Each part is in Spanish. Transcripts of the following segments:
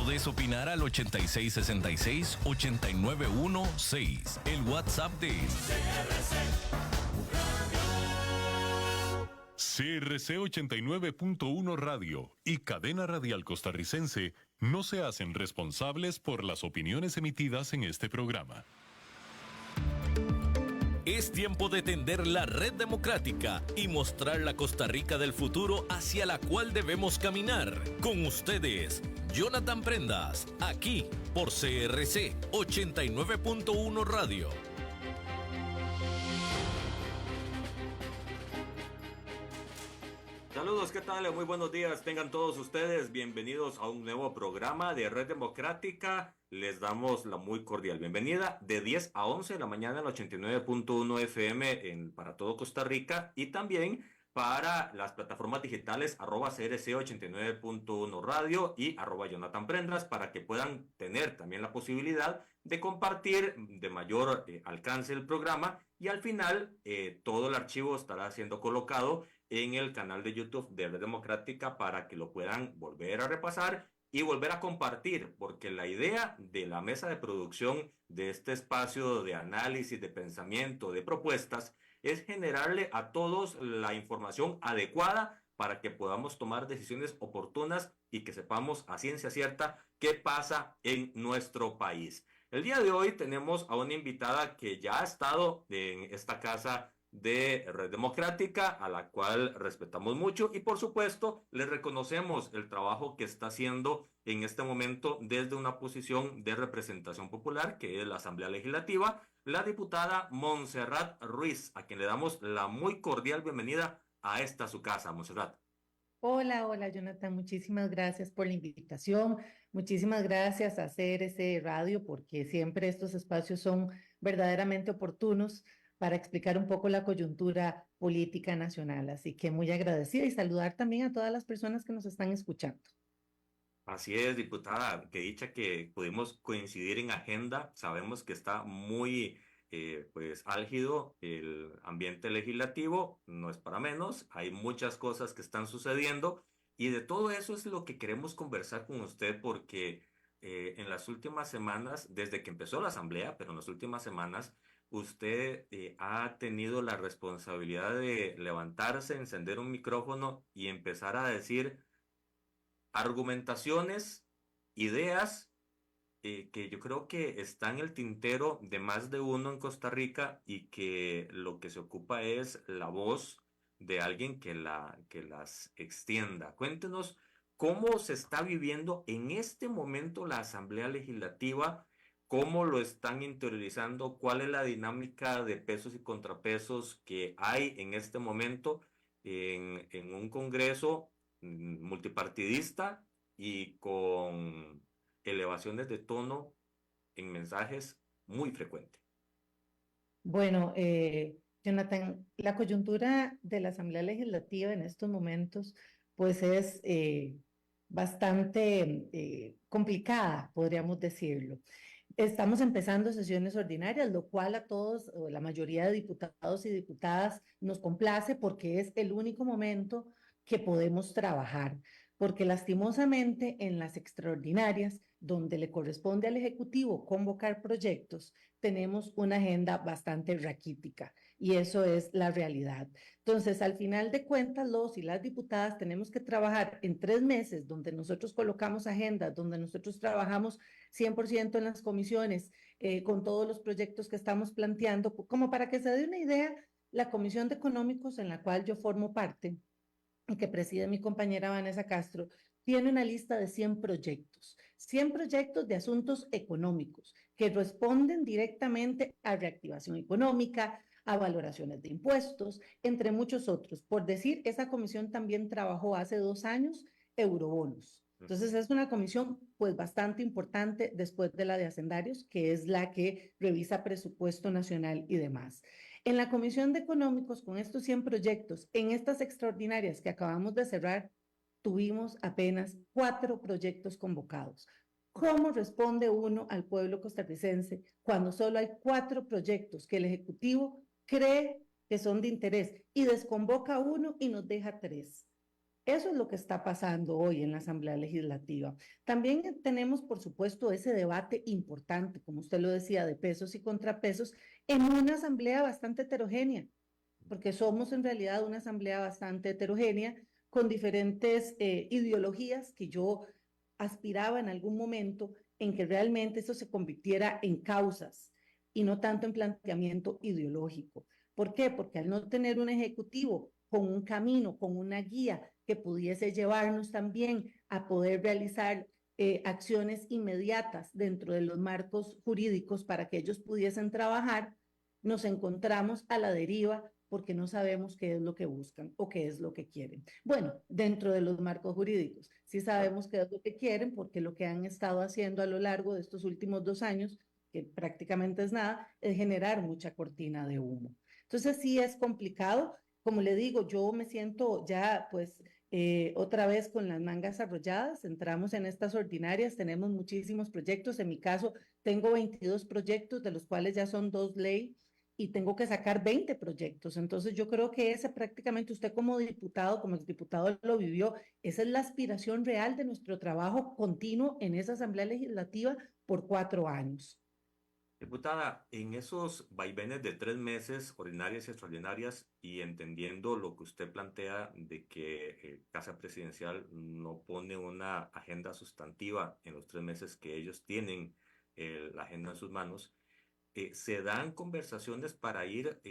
Podés opinar al 8666-89116, el WhatsApp de CRC 89.1 Radio y Cadena Radial Costarricense no se hacen responsables por las opiniones emitidas en este programa. Es tiempo de tender la red democrática y mostrar la Costa Rica del futuro hacia la cual debemos caminar. Con ustedes, Jonathan Prendas, aquí por CRC 89.1 Radio. Saludos, ¿qué tal? Muy buenos días, tengan todos ustedes bienvenidos a un nuevo programa de Red Democrática. Les damos la muy cordial bienvenida de 10 a 11 de la mañana en 89.1 FM para todo Costa Rica y también para las plataformas digitales @CRC 89.1 Radio y @Jonathan Prendas para que puedan tener también la posibilidad de compartir de mayor alcance el programa y al final todo el archivo estará siendo colocado en el canal de YouTube de Red Democrática para que lo puedan volver a repasar y volver a compartir, porque la idea de la mesa de producción de este espacio de análisis, de pensamiento, de propuestas, es generarle a todos la información adecuada para que podamos tomar decisiones oportunas y que sepamos a ciencia cierta qué pasa en nuestro país. El día de hoy tenemos a una invitada que ya ha estado en esta casa de Red Democrática, a la cual respetamos mucho y por supuesto le reconocemos el trabajo que está haciendo en este momento desde una posición de representación popular que es la Asamblea Legislativa, la diputada Montserrat Ruiz, a quien le damos la muy cordial bienvenida a esta su casa. Montserrat. Hola, Jonathan, muchísimas gracias por la invitación, muchísimas gracias a CRC Radio porque siempre estos espacios son verdaderamente oportunos para explicar un poco la coyuntura política nacional. Así que muy agradecida y saludar también a todas las personas que nos están escuchando. Así es, diputada, que dicha que pudimos coincidir en agenda. Sabemos que está muy pues álgido el ambiente legislativo, no es para menos, hay muchas cosas que están sucediendo y de todo eso es lo que queremos conversar con usted porque en las últimas semanas, desde que empezó la asamblea, pero en las últimas semanas, usted ha tenido la responsabilidad de levantarse, encender un micrófono y empezar a decir argumentaciones, ideas que yo creo que está en el tintero de más de uno en Costa Rica y que lo que se ocupa es la voz de alguien que las extienda. Cuéntenos cómo se está viviendo en este momento la Asamblea Legislativa, cómo lo están interiorizando, cuál es la dinámica de pesos y contrapesos que hay en este momento en un Congreso multipartidista y con elevaciones de tono en mensajes muy frecuentes. Bueno, Jonathan, la coyuntura de la Asamblea Legislativa en estos momentos pues es bastante complicada, podríamos decirlo. Estamos empezando sesiones ordinarias, lo cual a todos, o la mayoría de diputados y diputadas, nos complace porque es el único momento que podemos trabajar, porque lastimosamente en las extraordinarias, donde le corresponde al Ejecutivo convocar proyectos, tenemos una agenda bastante raquítica y eso es la realidad. Entonces, al final de cuentas, los y las diputadas tenemos que trabajar en 3 meses donde nosotros colocamos agendas, donde nosotros trabajamos 100% en las comisiones, con todos los proyectos que estamos planteando. Como para que se dé una idea, la Comisión de Económicos en la cual yo formo parte y que preside mi compañera Vanessa Castro, tiene una lista de 100 proyectos de asuntos económicos que responden directamente a reactivación económica, a valoraciones de impuestos, entre muchos otros. Por decir, esa comisión también trabajó hace 2 años eurobonos. Entonces es una comisión pues bastante importante después de la de Hacendarios, que es la que revisa presupuesto nacional y demás. En la Comisión de Económicos, con estos 100 proyectos, en estas extraordinarias que acabamos de cerrar, tuvimos apenas 4 proyectos convocados. ¿Cómo responde uno al pueblo costarricense cuando solo hay 4 proyectos que el Ejecutivo cree que son de interés y desconvoca uno y nos deja 3? Eso es lo que está pasando hoy en la Asamblea Legislativa. También tenemos, por supuesto, ese debate importante, como usted lo decía, de pesos y contrapesos, en una asamblea bastante heterogénea, porque somos en realidad una asamblea bastante heterogénea, con diferentes ideologías que yo aspiraba en algún momento en que realmente eso se convirtiera en causas y no tanto en planteamiento ideológico. ¿Por qué? Porque al no tener un ejecutivo con un camino, con una guía que pudiese llevarnos también a poder realizar acciones inmediatas dentro de los marcos jurídicos para que ellos pudiesen trabajar, nos encontramos a la deriva porque no sabemos qué es lo que buscan o qué es lo que quieren. Bueno, dentro de los marcos jurídicos, sí sabemos qué es lo que quieren porque lo que han estado haciendo a lo largo de estos últimos 2 años, que prácticamente es nada, es generar mucha cortina de humo. Entonces sí es complicado. Como le digo, yo me siento ya pues otra vez con las mangas arrolladas, entramos en estas ordinarias, tenemos muchísimos proyectos, en mi caso tengo 22 proyectos, de los cuales ya son 2 leyes, y tengo que sacar 20 proyectos. Entonces yo creo que ese prácticamente usted como diputado, como exdiputado lo vivió, esa es la aspiración real de nuestro trabajo continuo en esa Asamblea Legislativa por 4 años. Diputada, en esos vaivenes de 3 meses, ordinarias y extraordinarias, y entendiendo lo que usted plantea de que Casa Presidencial no pone una agenda sustantiva en los 3 meses que ellos tienen la agenda en sus manos, se dan conversaciones para ir,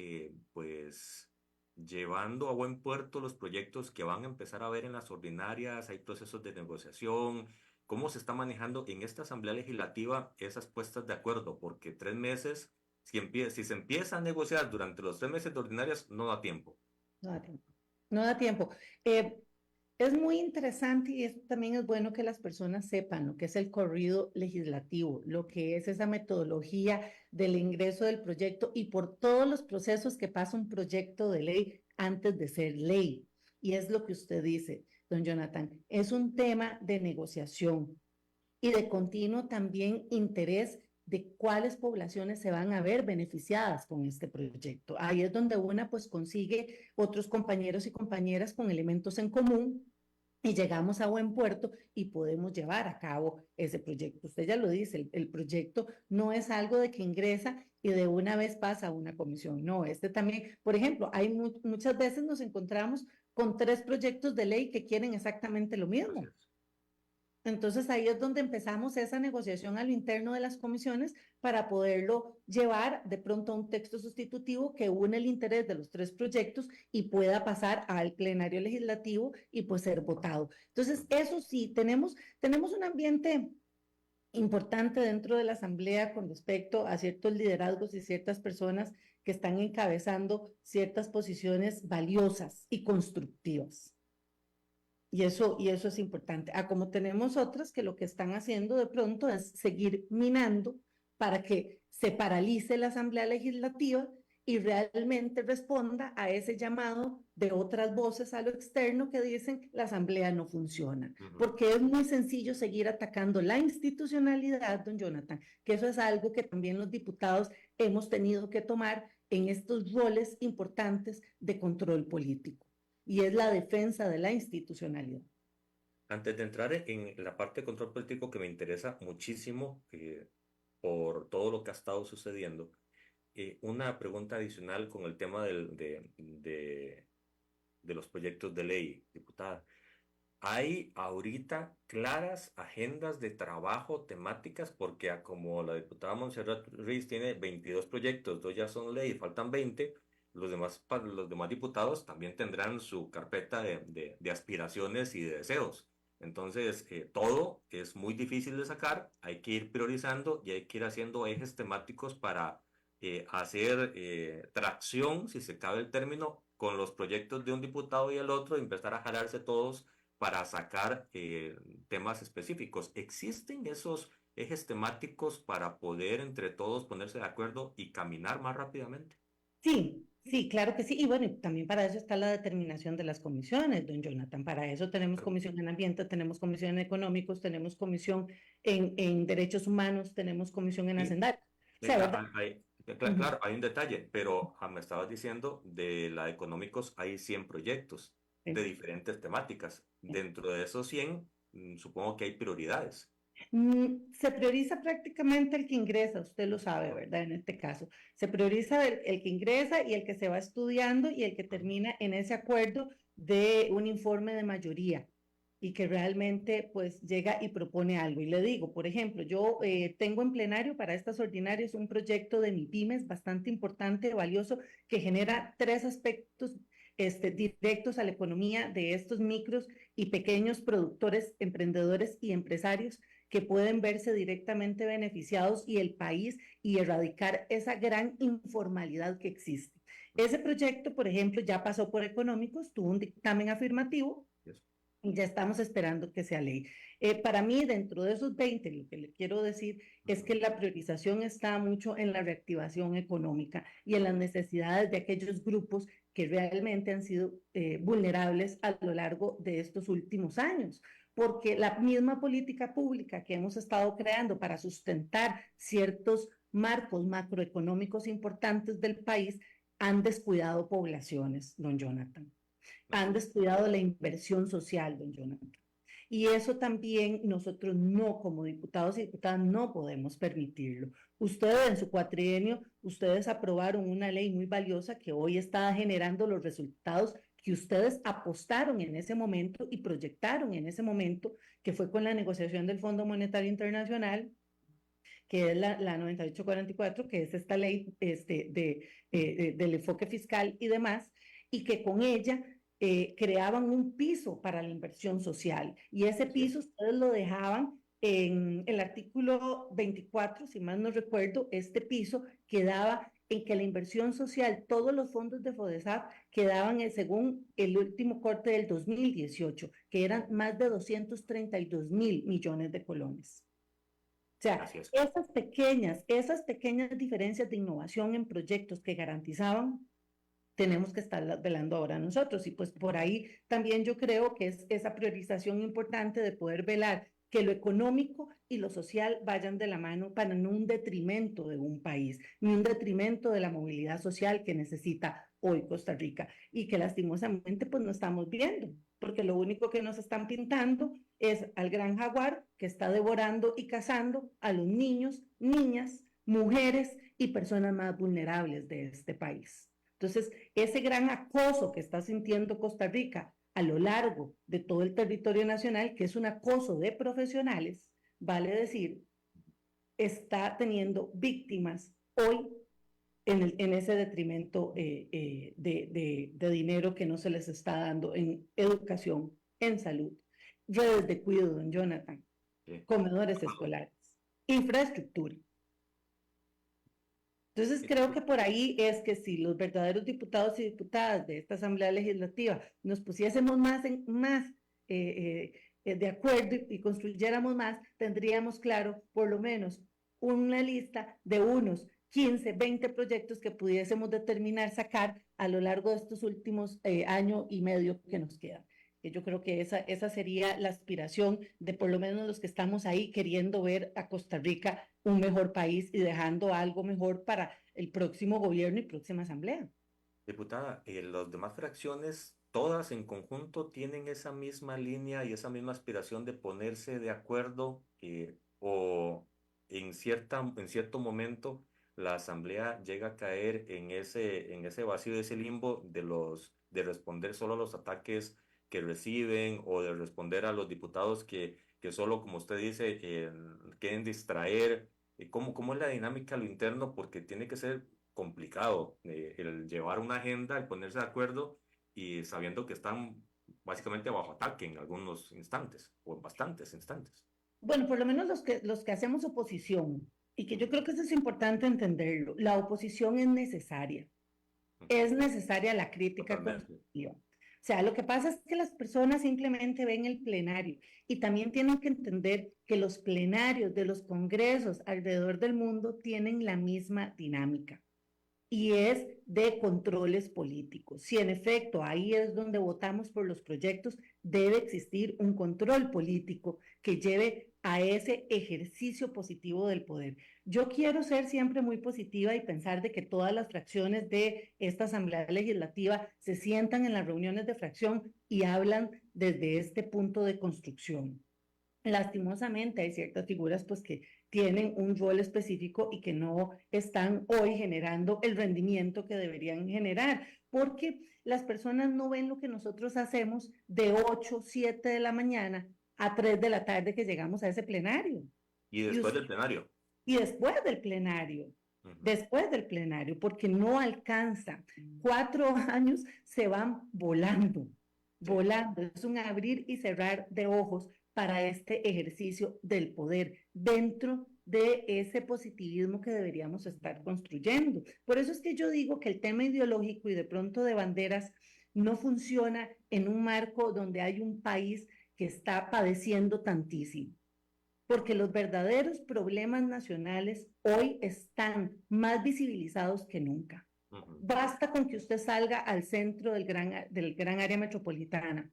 pues, llevando a buen puerto los proyectos que van a empezar a ver en las ordinarias. Hay procesos de negociación. ¿Cómo se está manejando en esta Asamblea Legislativa esas puestas de acuerdo? Porque 3 meses, si se empieza a negociar durante los 3 meses de ordinarias, no da tiempo. No da tiempo. No da tiempo. Es muy interesante y esto también es bueno que las personas sepan lo que es el corrido legislativo, lo que es esa metodología del ingreso del proyecto y por todos los procesos que pasa un proyecto de ley antes de ser ley. Y es lo que usted dice, don Jonathan, es un tema de negociación y de continuo también interés de cuáles poblaciones se van a ver beneficiadas con este proyecto. Ahí es donde una pues consigue otros compañeros y compañeras con elementos en común y llegamos a buen puerto y podemos llevar a cabo ese proyecto. Usted ya lo dice, el proyecto no es algo de que ingresa y de una vez pasa a una comisión. No, este también, por ejemplo, muchas veces nos encontramos con 3 proyectos de ley que quieren exactamente lo mismo. Gracias. Entonces ahí es donde empezamos esa negociación a lo interno de las comisiones para poderlo llevar de pronto a un texto sustitutivo que une el interés de los 3 proyectos y pueda pasar al plenario legislativo y pues ser votado. Entonces eso sí, tenemos un ambiente importante dentro de la Asamblea con respecto a ciertos liderazgos y ciertas personas que están encabezando ciertas posiciones valiosas y constructivas. Y eso es importante. Como tenemos otras que lo que están haciendo de pronto es seguir minando para que se paralice la Asamblea Legislativa y realmente responda a ese llamado de otras voces a lo externo que dicen la Asamblea no funciona. Porque es muy sencillo seguir atacando la institucionalidad, don Jonathan, que eso es algo que también los diputados hemos tenido que tomar en estos roles importantes de control político. Y es la defensa de la institucionalidad. Antes de entrar en la parte de control político que me interesa muchísimo por todo lo que ha estado sucediendo, una pregunta adicional con el tema de los proyectos de ley, diputada. ¿Hay ahorita claras agendas de trabajo temáticas? Porque como la diputada Montserrat Ruiz tiene 22 proyectos, 2 ya son ley, faltan 20. Los demás diputados también tendrán su carpeta de aspiraciones y de deseos. Entonces, todo es muy difícil de sacar, hay que ir priorizando y hay que ir haciendo ejes temáticos para hacer tracción, si se cabe el término, con los proyectos de un diputado y el otro, y empezar a jalarse todos para sacar temas específicos. ¿Existen esos ejes temáticos para poder entre todos ponerse de acuerdo y caminar más rápidamente? Sí, sí, claro que sí. Y bueno, y también para eso está la determinación de las comisiones, don Jonathan. Para eso tenemos comisión en ambiente, tenemos comisión en económicos, tenemos comisión en derechos humanos, tenemos comisión en hacendario. O sea, ¿verdad? Claro, hay un detalle, pero me estabas diciendo de la de económicos hay 100 proyectos de diferentes temáticas. dentro de esos 100, supongo que hay prioridades. Se prioriza prácticamente el que ingresa, usted lo sabe, ¿verdad? En este caso, se prioriza el que ingresa y el que se va estudiando y el que termina en ese acuerdo de un informe de mayoría y que realmente pues llega y propone algo. Y le digo, por ejemplo, yo tengo en plenario para estas ordinarias un proyecto de MIPYMES bastante importante, valioso, que genera tres aspectos directos a la economía de estos micros y pequeños productores, emprendedores y empresarios que pueden verse directamente beneficiados y el país y erradicar esa gran informalidad que existe. Ese proyecto, por ejemplo, ya pasó por económicos, tuvo un dictamen afirmativo y ya estamos esperando que sea ley. Para mí, dentro de esos 20, lo que le quiero decir es que la priorización está mucho en la reactivación económica y en las necesidades de aquellos grupos que realmente han sido vulnerables a lo largo de estos últimos años, porque la misma política pública que hemos estado creando para sustentar ciertos marcos macroeconómicos importantes del país han descuidado poblaciones, don Jonathan. Han descuidado la inversión social, don Jonathan. Y eso también nosotros no, como diputados y diputadas, no podemos permitirlo. Ustedes en su cuatrienio, ustedes aprobaron una ley muy valiosa que hoy está generando los resultados que ustedes apostaron en ese momento y proyectaron en ese momento, que fue con la negociación del Fondo Monetario Internacional, que es la 9844, que es esta ley del enfoque fiscal y demás, y que con ella creaban un piso para la inversión social. Y ese piso ustedes lo dejaban en el artículo 24, si mal no recuerdo, este piso quedaba en que la inversión social, todos los fondos de FODESAP quedaban según el último corte del 2018, que eran más de 232.000 millones de colones. O sea, esas pequeñas diferencias de innovación en proyectos que garantizaban, tenemos que estar velando ahora nosotros. Y pues por ahí también yo creo que es esa priorización importante de poder velar que lo económico y lo social vayan de la mano para no un detrimento de un país, ni un detrimento de la movilidad social que necesita hoy Costa Rica y que lastimosamente pues no estamos viendo, porque lo único que nos están pintando es al gran jaguar que está devorando y cazando a los niños, niñas, mujeres y personas más vulnerables de este país. Entonces, ese gran acoso que está sintiendo Costa Rica a lo largo de todo el territorio nacional, que es un acoso de profesionales, vale decir, está teniendo víctimas hoy en ese detrimento de dinero que no se les está dando en educación, en salud, redes de cuidado, don Jonathan, comedores escolares, infraestructura. Entonces creo que por ahí es que si los verdaderos diputados y diputadas de esta Asamblea Legislativa nos pusiésemos más de acuerdo y construyéramos más, tendríamos claro por lo menos una lista de unos 15, 20 proyectos que pudiésemos determinar sacar a lo largo de estos últimos año y medio que nos quedan. Yo creo que esa sería la aspiración de por lo menos los que estamos ahí queriendo ver a Costa Rica un mejor país y dejando algo mejor para el próximo gobierno y próxima asamblea. Diputada, las demás fracciones, todas en conjunto, tienen esa misma línea y esa misma aspiración de ponerse de acuerdo o en cierto momento la asamblea llega a caer en ese vacío, de ese limbo de responder solo a los ataques que reciben o de responder a los diputados que solo, como usted dice, quieren distraer. ¿Cómo es la dinámica a lo interno? Porque tiene que ser complicado el llevar una agenda, el ponerse de acuerdo y sabiendo que están básicamente bajo ataque en algunos instantes o en bastantes instantes. Bueno, por lo menos los que hacemos oposición, y que yo creo que eso es importante entenderlo, la oposición es necesaria. Es necesaria la crítica constructiva. O sea, lo que pasa es que las personas simplemente ven el plenario y también tienen que entender que los plenarios de los congresos alrededor del mundo tienen la misma dinámica y es de controles políticos. Si en efecto ahí es donde votamos por los proyectos, debe existir un control político que lleve a ese ejercicio positivo del poder. Yo quiero ser siempre muy positiva y pensar de que todas las fracciones de esta Asamblea Legislativa se sientan en las reuniones de fracción y hablan desde este punto de construcción. Lastimosamente hay ciertas figuras pues que tienen un rol específico y que no están hoy generando el rendimiento que deberían generar, porque las personas no ven lo que nosotros hacemos de 8, 7 de la mañana a 3 de la tarde que llegamos a ese plenario. Y después del plenario. Y después del plenario. Después del plenario, porque no alcanza. 4 años se van volando, volando. Es un abrir y cerrar de ojos para este ejercicio del poder dentro de ese positivismo que deberíamos estar construyendo. Por eso es que yo digo que el tema ideológico y de pronto de banderas no funciona en un marco donde hay un país que está padeciendo tantísimo. Porque los verdaderos problemas nacionales hoy están más visibilizados que nunca. Basta con que usted salga al centro del gran área metropolitana,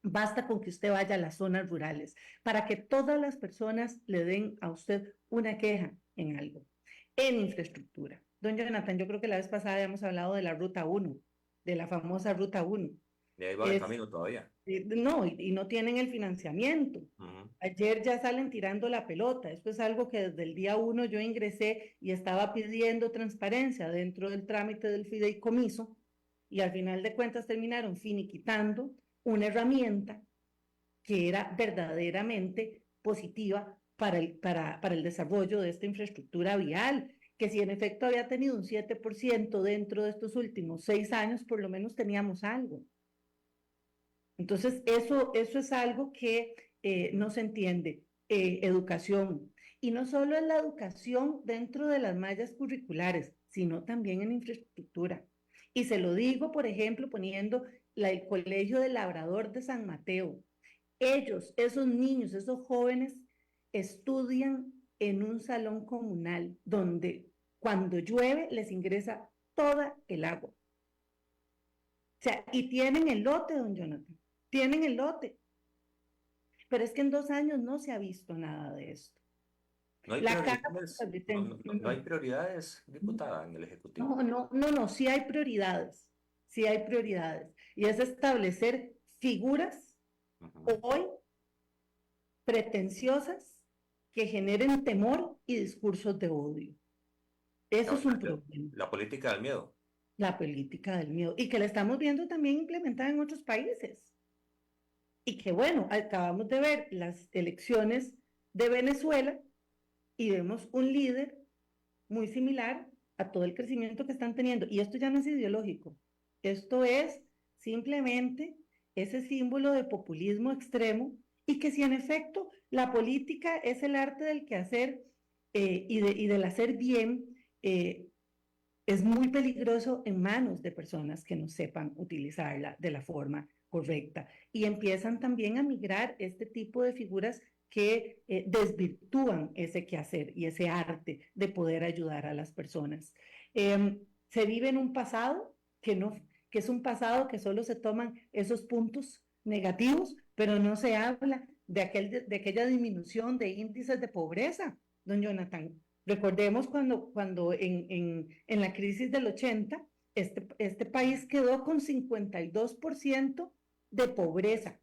basta con que usted vaya a las zonas rurales, para que todas las personas le den a usted una queja en algo, en infraestructura. Don Jonathan, yo creo que la vez pasada habíamos hablado de la Ruta 1, de la famosa Ruta 1. Y ahí va el camino todavía. No, y no tienen el financiamiento. Ayer ya salen tirando la pelota. Esto es algo que desde el día 1 yo ingresé y estaba pidiendo transparencia dentro del trámite del fideicomiso y al final de cuentas terminaron finiquitando una herramienta que era verdaderamente positiva para el desarrollo de esta infraestructura vial, que si en efecto había tenido un 7% dentro de estos últimos 6 años, por lo menos teníamos algo. Entonces, eso es algo que no se entiende. Educación. Y no solo en la educación dentro de las mallas curriculares, sino también en infraestructura. Y se lo digo, por ejemplo, poniendo el Colegio del Labrador de San Mateo. Ellos, esos niños, esos jóvenes, estudian en un salón comunal donde cuando llueve les ingresa toda el agua. O sea, y tienen el lote, don Jonathan. Tienen el lote. Pero es que en 2 años no se ha visto nada de esto. No hay prioridades, diputada, en el Ejecutivo. No, sí hay prioridades. Sí hay prioridades. Y es establecer figuras hoy pretenciosas que generen temor y discursos de odio. Eso es un problema. La política del miedo. La política del miedo. Y que la estamos viendo también implementada en otros países. Y que bueno, acabamos de ver las elecciones de Venezuela y vemos un líder muy similar a todo el crecimiento que están teniendo. Y esto ya no es ideológico. Esto es simplemente ese símbolo de populismo extremo y que si en efecto la política es el arte del quehacer y del hacer bien, es muy peligroso en manos de personas que no sepan utilizarla de la forma correcta. Y empiezan también a migrar este tipo de figuras que desvirtúan ese quehacer y ese arte de poder ayudar a las personas. Se vive en un pasado que es un pasado que solo se toman esos puntos negativos, pero no se habla de aquella disminución de índices de pobreza, don Jonathan. Recordemos cuando en la crisis del 80, este país quedó con 52% de pobreza.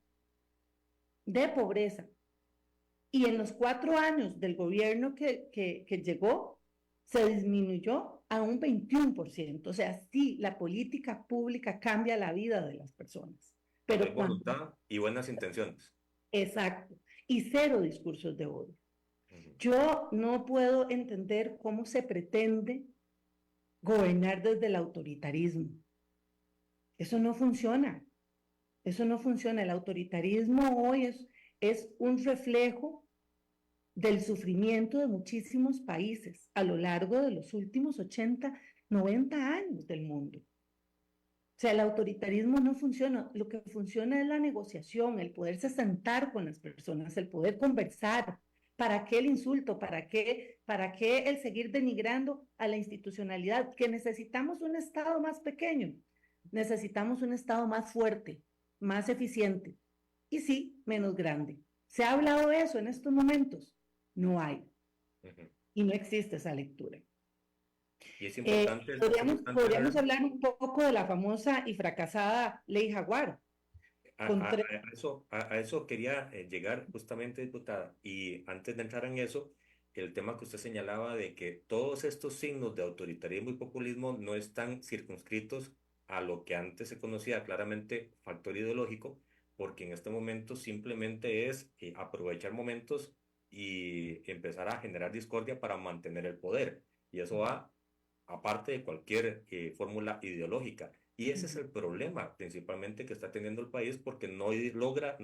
Y en los 4 años del gobierno que llegó, se disminuyó a un 21%. O sea, sí, la política pública cambia la vida de las personas. Pero hay voluntad y buenas intenciones. Exacto. Y 0 discursos de odio. Yo no puedo entender cómo se pretende gobernar desde el autoritarismo. Eso no funciona. Eso no funciona. El autoritarismo hoy es un reflejo del sufrimiento de muchísimos países a lo largo de los últimos 80, 90 años del mundo. O sea, el autoritarismo no funciona. Lo que funciona es la negociación, el poderse sentar con las personas, el poder conversar. ¿Para qué el insulto? ¿Para qué el seguir denigrando a la institucionalidad? Que necesitamos un Estado más pequeño, necesitamos un Estado más fuerte, más eficiente y sí, menos grande. ¿Se ha hablado de eso en estos momentos? No hay. Y no existe esa lectura. Y es importante. Podríamos hablar un poco de la famosa y fracasada Ley Jaguar. con tres. A eso quería llegar justamente, diputada. Y antes de entrar en eso, el tema que usted señalaba de que todos estos signos de autoritarismo y populismo no están circunscritos a lo que antes se conocía claramente factor ideológico, porque en este momento simplemente es aprovechar momentos y empezar a generar discordia para mantener el poder. Y eso va aparte de cualquier fórmula ideológica. Y ese es el problema principalmente que está teniendo el país porque no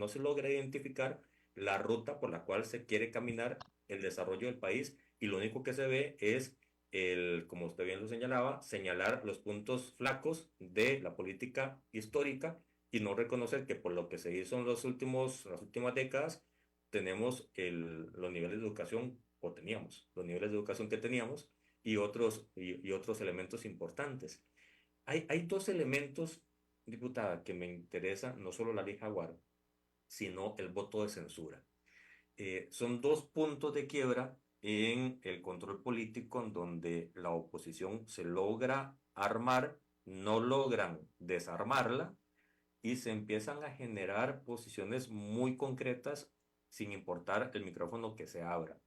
se logra identificar la ruta por la cual se quiere caminar el desarrollo del país y lo único que se ve es como usted bien lo señalaba, señalar los puntos flacos de la política histórica y no reconocer que por lo que se hizo en las últimas décadas, tenemos los niveles de educación, o teníamos los niveles de educación que teníamos y otros elementos importantes. Hay dos elementos, diputada, que me interesan, no solo la ley Jaguar, sino el voto de censura. Son dos puntos de quiebra en el control político en donde la oposición se logra armar, no logran desarmarla y se empiezan a generar posiciones muy concretas sin importar el micrófono que se abra.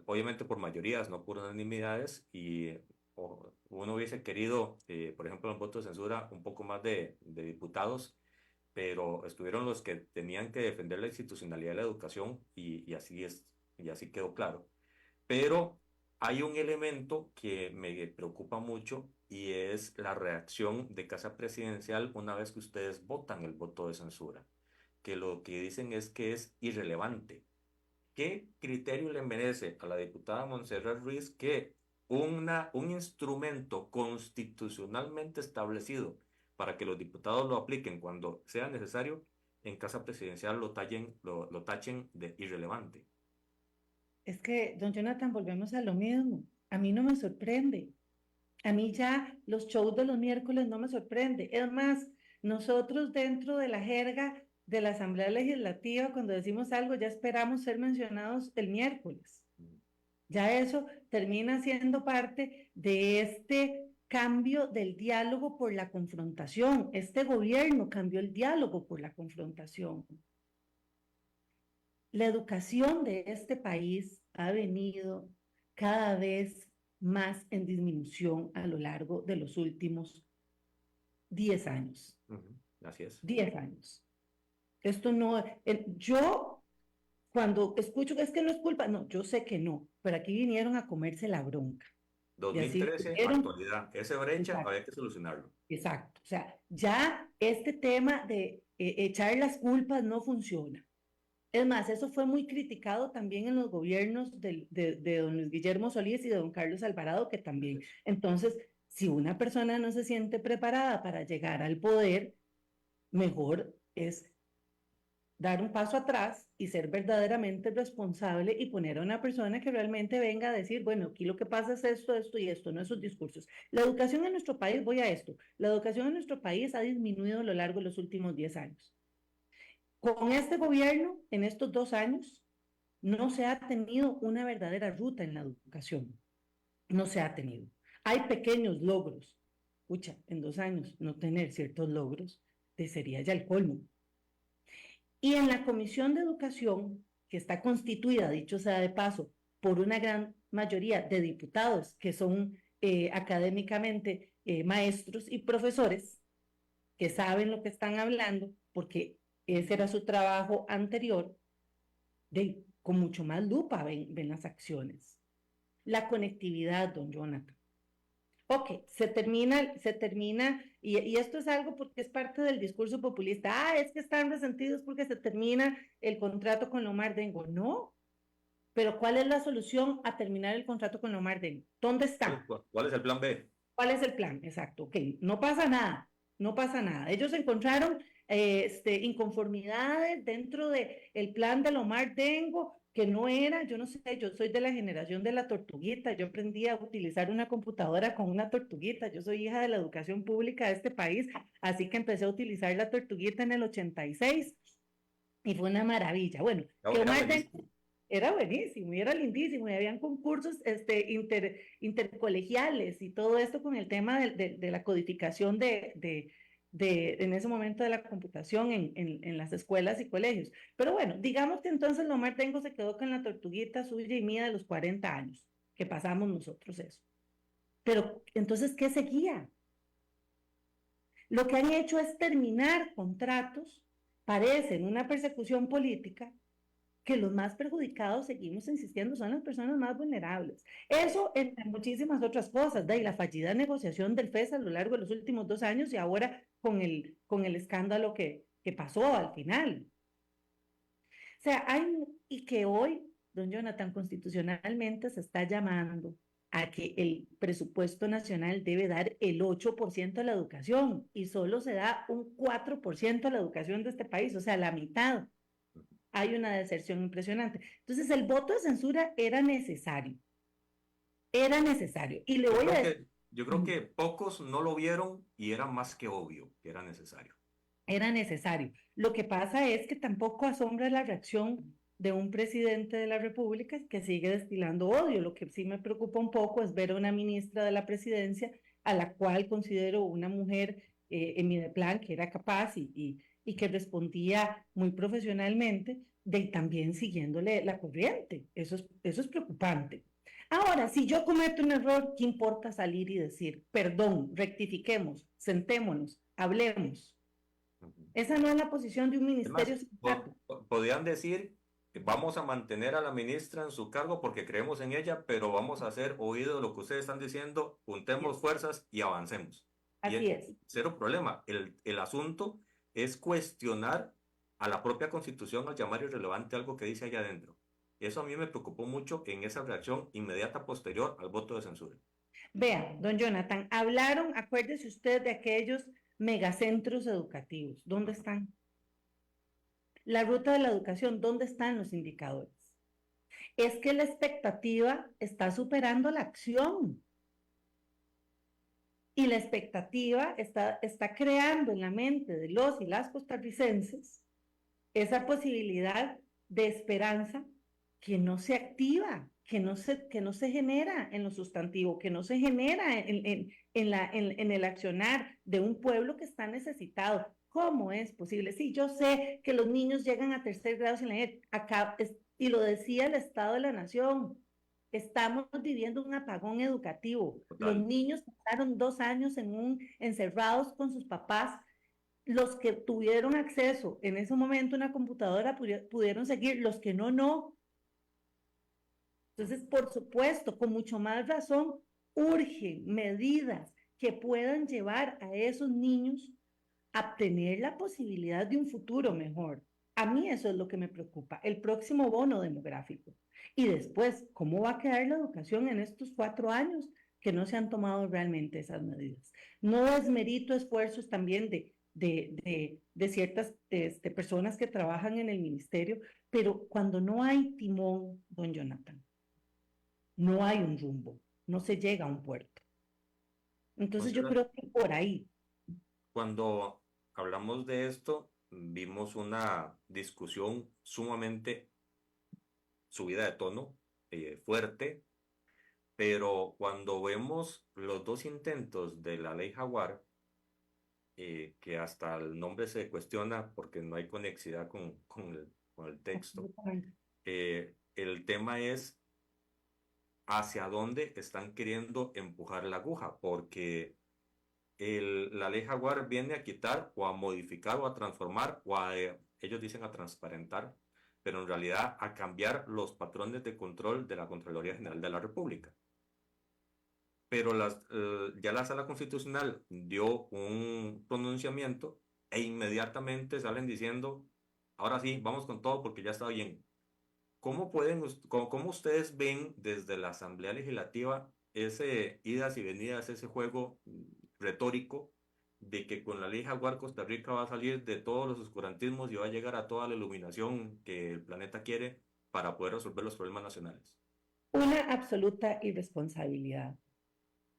Obviamente por mayorías, no por unanimidades, y uno hubiese querido, por ejemplo, en el voto de censura, un poco más de diputados, pero estuvieron los que tenían que defender la institucionalidad de la educación y así quedó claro. Pero hay un elemento que me preocupa mucho y es la reacción de Casa Presidencial una vez que ustedes votan el voto de censura, que lo que dicen es que es irrelevante. ¿Qué criterio le merece a la diputada Montserrat Ruiz que un instrumento constitucionalmente establecido para que los diputados lo apliquen cuando sea necesario, en Casa Presidencial lo tachen de irrelevante? Es que, don Jonathan, volvemos a lo mismo. A mí no me sorprende. A mí ya los shows de los miércoles no me sorprende. Es más, nosotros dentro de la jerga de la Asamblea Legislativa, cuando decimos algo, ya esperamos ser mencionados el miércoles. Ya eso termina siendo parte de este cambio del diálogo por la confrontación. Este gobierno cambió el diálogo por la confrontación. La educación de este país ha venido cada vez más en disminución a lo largo de los últimos 10 años. Así es. 10 años. Esto no, yo cuando escucho que es que no es culpa, no, yo sé que no, pero aquí vinieron a comerse la bronca. 2013, actualidad. Esa brecha exacto, había que solucionarlo. Exacto. O sea, ya este tema de echar las culpas no funciona. Es más, eso fue muy criticado también en los gobiernos de don Luis Guillermo Solís y de don Carlos Alvarado, que también. Entonces, si una persona no se siente preparada para llegar al poder, mejor es dar un paso atrás y ser verdaderamente responsable y poner a una persona que realmente venga a decir, bueno, aquí lo que pasa es esto, esto y esto, no esos discursos. La educación en nuestro país, voy a esto, la educación en nuestro país ha disminuido a lo largo de los últimos 10 años. Con este gobierno, en estos 2 años, no se ha tenido una verdadera ruta en la educación. No se ha tenido. Hay pequeños logros. Escucha, en 2 años no tener ciertos logros sería ya el colmo. Y en la Comisión de Educación, que está constituida, dicho sea de paso, por una gran mayoría de diputados que son académicamente maestros y profesores, que saben lo que están hablando, porque ese era su trabajo anterior, con mucho más lupa ven las acciones. La conectividad, don Jonathan. Ok, se termina, y esto es algo porque es parte del discurso populista. Es que están resentidos porque se termina el contrato con Lomar Dengo. No, pero ¿cuál es la solución a terminar el contrato con Lomar Dengo? ¿Dónde está? ¿Cuál es el plan B? ¿Cuál es el plan? Exacto, ok, no pasa nada, no pasa nada. Ellos encontraron inconformidades dentro del plan de Lomar Dengo, que no era, yo no sé, yo soy de la generación de la tortuguita, yo aprendí a utilizar una computadora con una tortuguita, yo soy hija de la educación pública de este país, así que empecé a utilizar la tortuguita en el 86 y fue una maravilla. Bueno, que Omar Dengo era buenísimo y era lindísimo y habían concursos intercolegiales y todo esto con el tema de la codificación de en ese momento de la computación en las escuelas y colegios. Pero bueno, digamos que entonces Lomar Tengo se quedó con la tortuguita suya y mía de los 40 años, que pasamos nosotros eso. Pero entonces, ¿qué seguía? Lo que han hecho es terminar contratos, parecen una persecución política, que los más perjudicados, seguimos insistiendo, son las personas más vulnerables. Eso entre muchísimas otras cosas, y la fallida negociación del FES a lo largo de los últimos 2 años y ahora con el escándalo que pasó al final. O sea, y que hoy, don Jonathan, constitucionalmente se está llamando a que el presupuesto nacional debe dar el 8% a la educación y solo se da un 4% a la educación de este país, o sea, la mitad. Hay una deserción impresionante. Entonces, el voto de censura era necesario. Era necesario. Y le voy a decir. Yo creo que pocos no lo vieron y era más que obvio que era necesario. Era necesario. Lo que pasa es que tampoco asombra la reacción de un presidente de la República que sigue destilando odio. Lo que sí me preocupa un poco es ver a una ministra de la presidencia a la cual considero una mujer en mi plan que era capaz y que respondía muy profesionalmente, también siguiéndole la corriente. Eso es preocupante. Ahora, si yo cometo un error, ¿qué importa salir y decir, perdón, rectifiquemos, sentémonos, hablemos? Esa no es la posición de un ministerio. Además, podrían decir que vamos a mantener a la ministra en su cargo porque creemos en ella, pero vamos a hacer oído lo que ustedes están diciendo, juntemos fuerzas y avancemos. Así es. Cero problema. El asunto es cuestionar a la propia Constitución al llamar irrelevante algo que dice allá adentro. Eso a mí me preocupó mucho en esa reacción inmediata posterior al voto de censura. Vea, don Jonathan, acuérdese usted de aquellos megacentros educativos. ¿Dónde están? La ruta de la educación, ¿dónde están los indicadores? Es que la expectativa está superando la acción. Y la expectativa está creando en la mente de los y las costarricenses esa posibilidad de esperanza que no se activa, que no se genera en lo sustantivo, que no se genera en el accionar de un pueblo que está necesitado. ¿Cómo es posible? Sí, yo sé que los niños llegan a 3er grado sin leer, y lo decía el Estado de la Nación, estamos viviendo un apagón educativo. Total. Los niños pasaron 2 años encerrados con sus papás. Los que tuvieron acceso en ese momento a una computadora pudieron seguir, los que no. Entonces, por supuesto, con mucho más razón, urgen medidas que puedan llevar a esos niños a tener la posibilidad de un futuro mejor. A mí eso es lo que me preocupa, el próximo bono demográfico. Y después, ¿cómo va a quedar la educación en estos 4 años que no se han tomado realmente esas medidas? No desmerito esfuerzos también de ciertas personas que trabajan en el ministerio, pero cuando no hay timón, don Jonathan, no hay un rumbo, no se llega a un puerto. Entonces yo creo que por ahí. Cuando hablamos de esto, vimos una discusión sumamente subida de tono, fuerte, pero cuando vemos los 2 intentos de la ley Jaguar, que hasta el nombre se cuestiona porque no hay conexidad con el texto, el tema es hacia dónde están queriendo empujar la aguja, porque la ley Jaguar viene a quitar o a modificar o a transformar ellos dicen a transparentar, pero en realidad a cambiar los patrones de control de la Contraloría General de la República. Pero ya la Sala Constitucional dio un pronunciamiento e inmediatamente salen diciendo, ahora sí, vamos con todo porque ya está bien. ¿Cómo ustedes ven desde la Asamblea Legislativa ese idas y venidas, ese juego retórico de que con la ley Jaguar Costa Rica va a salir de todos los oscurantismos y va a llegar a toda la iluminación que el planeta quiere para poder resolver los problemas nacionales? Una absoluta irresponsabilidad.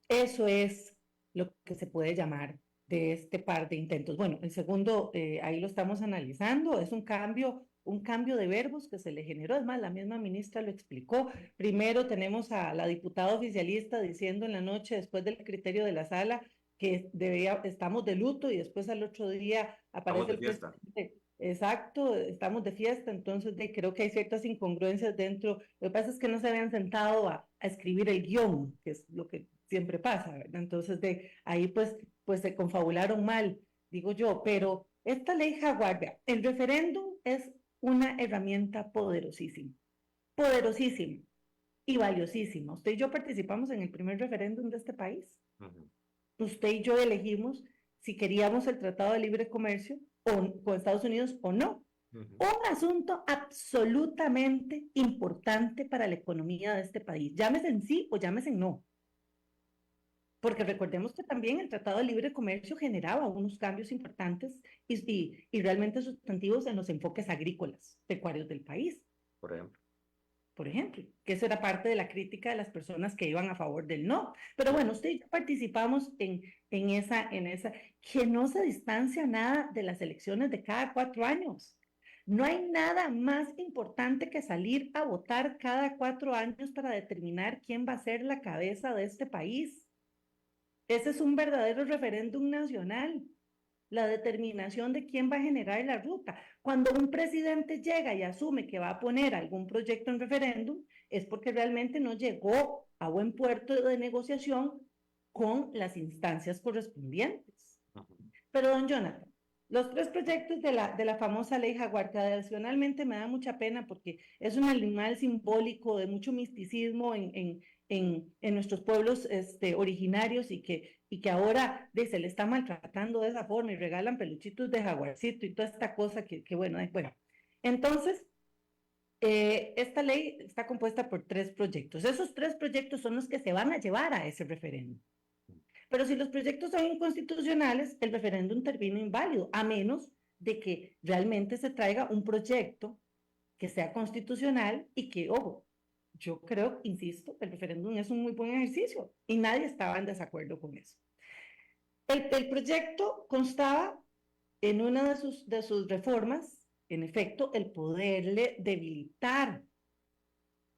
Eso es lo que se puede llamar de este par de intentos. Bueno, el segundo, ahí lo estamos analizando, es un cambio de verbos que se le generó. Es más, la misma ministra lo explicó. Primero tenemos a la diputada oficialista diciendo en la noche, después del criterio de la sala, que estamos de luto y después al otro día Estamos aparece de el fiesta. presidente. Exacto, estamos de fiesta, entonces creo que hay ciertas incongruencias dentro. Lo que pasa es que no se habían sentado a escribir el guión, que es lo que siempre pasa, ¿verdad? Entonces ahí pues se confabularon mal, digo yo, pero esta ley Jaguar, vea, el referéndum es una herramienta poderosísima, poderosísima y valiosísima. Usted y yo participamos en el primer referéndum de este país. Usted y yo elegimos si queríamos el Tratado de Libre Comercio con Estados Unidos o no. Un asunto absolutamente importante para la economía de este país. Llámese en sí o llámese en no. Porque recordemos que también el Tratado de Libre Comercio generaba unos cambios importantes y realmente sustantivos en los enfoques agrícolas, pecuarios del país. Por ejemplo, que eso era parte de la crítica de las personas que iban a favor del no. Pero bueno, usted y yo participamos en esa, que no se distancia nada de las elecciones de cada 4 años. No hay nada más importante que salir a votar cada 4 años para determinar quién va a ser la cabeza de este país. Ese es un verdadero referéndum nacional, la determinación de quién va a generar la ruta. Cuando un presidente llega y asume que va a poner algún proyecto en referéndum, es porque realmente no llegó a buen puerto de negociación con las instancias correspondientes. Pero, don Jonathan, los 3 proyectos de la famosa ley Jaguar, que adicionalmente me da mucha pena porque es un animal simbólico de mucho misticismo en nuestros pueblos originarios y que ahora se le está maltratando de esa forma y regalan peluchitos de jaguarcito y toda esta cosa que bueno. Entonces, esta ley está compuesta por 3 proyectos. Esos 3 proyectos son los que se van a llevar a ese referéndum. Pero si los proyectos son inconstitucionales, el referéndum termina inválido, a menos de que realmente se traiga un proyecto que sea constitucional y que, ojo, yo creo, insisto, el referéndum es un muy buen ejercicio y nadie estaba en desacuerdo con eso. El proyecto constaba en una de sus reformas, en efecto, el poderle debilitar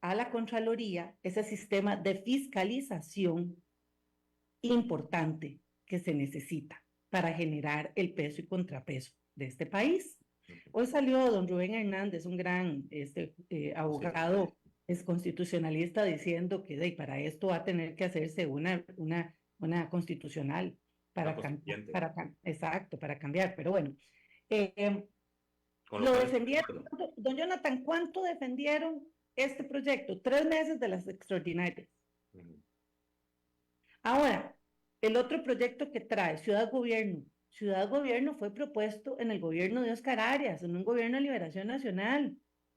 a la Contraloría ese sistema de fiscalización importante que se necesita para generar el peso y contrapeso de este país. Hoy salió don Rubén Hernández, un gran abogado, es constitucionalista, diciendo que para esto va a tener que hacerse una constitucional para cambiar. Pero bueno, lo defendieron. Don Jonathan, ¿cuánto defendieron este proyecto? 3 meses de las extraordinarias. Ahora, el otro proyecto que trae, Ciudad Gobierno. Ciudad Gobierno fue propuesto en el gobierno de Óscar Arias, en un gobierno de liberación nacional.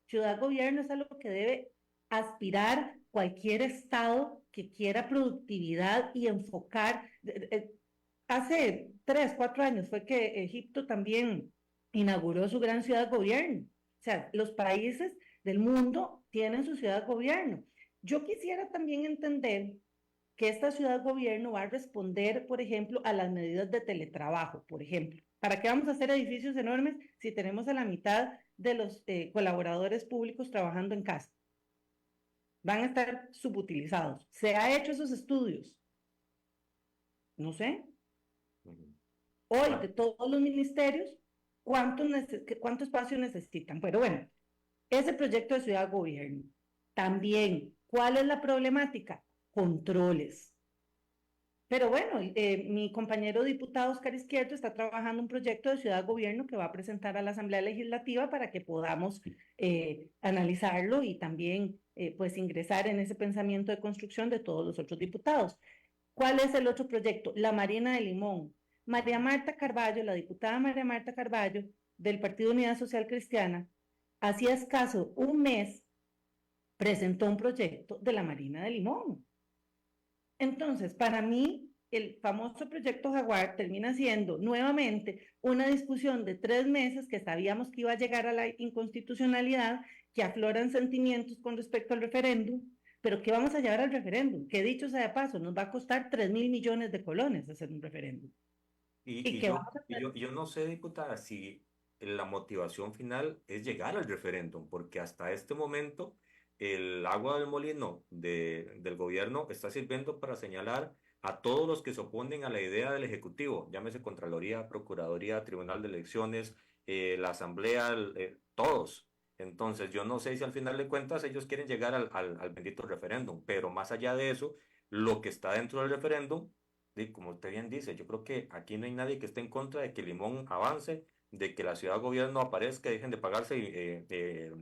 Ciudad Gobierno es algo que debe aspirar cualquier estado que quiera productividad y enfocar. Hace 3, 4 años fue que Egipto también inauguró su gran Ciudad Gobierno. O sea, los países del mundo tienen su Ciudad Gobierno. Yo quisiera también entender que esta ciudad gobierno va a responder, por ejemplo, a las medidas de teletrabajo, por ejemplo. ¿Para qué vamos a hacer edificios enormes si tenemos a la mitad de los colaboradores públicos trabajando en casa? Van a estar subutilizados. ¿Se ha hecho esos estudios? No sé. Hoy, de todos los ministerios, ¿cuánto espacio necesitan? Pero bueno, ese proyecto de ciudad gobierno. También, ¿cuál es la problemática? Controles. Pero bueno, mi compañero diputado Oscar Izquierdo está trabajando un proyecto de ciudad gobierno que va a presentar a la Asamblea Legislativa para que podamos analizarlo y también pues ingresar en ese pensamiento de construcción de todos los otros diputados. ¿Cuál es el otro proyecto? La Marina de Limón. María Marta Carballo, la diputada María Marta Carballo del Partido Unidad Social Cristiana, hacía escaso un mes presentó un proyecto de la Marina de Limón. Entonces, para mí, el famoso proyecto Jaguar termina siendo nuevamente una discusión de 3 meses que sabíamos que iba a llegar a la inconstitucionalidad, que afloran sentimientos con respecto al referéndum, pero ¿qué vamos a llevar al referéndum? Que dicho sea de paso, nos va a costar 3.000 millones de colones hacer un referéndum. Yo no sé, diputada, si la motivación final es llegar al referéndum, porque hasta este momento el agua del molino del gobierno está sirviendo para señalar a todos los que se oponen a la idea del Ejecutivo, llámese Contraloría, Procuraduría, Tribunal de Elecciones, la Asamblea, todos. Entonces, yo no sé si al final de cuentas ellos quieren llegar al bendito referéndum, pero más allá de eso, lo que está dentro del referéndum, y como usted bien dice, yo creo que aquí no hay nadie que esté en contra de que Limón avance, de que la ciudad gobierno aparezca, dejen de pagarse